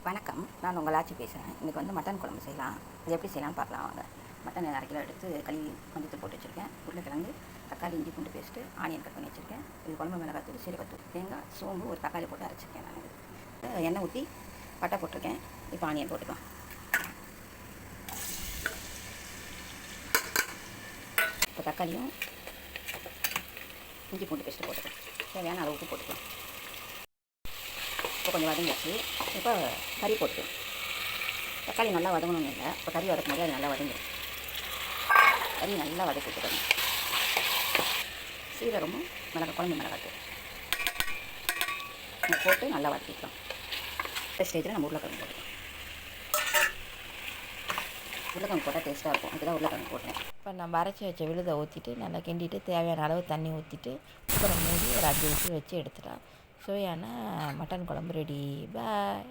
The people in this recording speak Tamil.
வணக்கம், நான் உங்கள் ஆச்சி பேசுகிறேன். இன்றைக்கி வந்து மட்டன் குழம்பு செய்யலாம். இது எப்படி செய்யலாம்னு பார்க்கலாம் வாங்க. மட்டன் 1/2 கிலோ எடுத்து கழுவி மஞ்சத்தூள் போட்டு வச்சுருக்கேன். உருளைக்கிழங்கு, தக்காளி, இஞ்சி பூண்டு பேஸ்ட்டு, ஆனியன் கட் பண்ணி வச்சுருக்கேன். இது குழம்பு மிளகாத்தூள், சீரகத்தூள், தேங்காய், சோம்பு, ஒரு தக்காளி போட்டு அரைச்சிருக்கேன். நான் எண்ணெய் ஊற்றி பட்டை போட்டிருக்கேன். இப்போ ஆனியன் போட்டுக்கலாம். இப்போ தக்காளியும் இஞ்சி பூண்டு பேஸ்ட்டு போட்டுக்கலாம். தேவையான அளவு உப்பு போட்டுக்கலாம். இப்போ கொஞ்சம் வதங்கிடுச்சு. இப்போ கறி போட்டுக்கலாம். தக்காளி நல்லா வதங்கணும்னு இல்லை, இப்போ கறி வதக்கும் போது அது நல்லா வதங்கிடும். கறி நல்லா வதக்கி விட்டுக்கணும். சீரகமும் குழம்பு மிளகாத்தூள் போட்டு நல்லா வதக்கிக்கலாம். இந்த ஸ்டேஜில் நம்ம உருளைக்கிழங்கு போட்டுக்கலாம். உருளைக்கிழங்கு போட்டால் டேஸ்ட்டாக இருக்கும். அதுதான் உருளைக்கிழங்கு போட்டேன். இப்போ நம்ம அரைச்சி வச்ச விழுதை ஊற்றிட்டு நல்லா கிண்டிட்டு தேவையான அளவு தண்ணி ஊற்றிட்டு குக்கரை மூடி ஒரு 5 விசில் வச்சு எடுத்துட்டா சுவையான மட்டன் குழம்பு ரெடி. பாய்.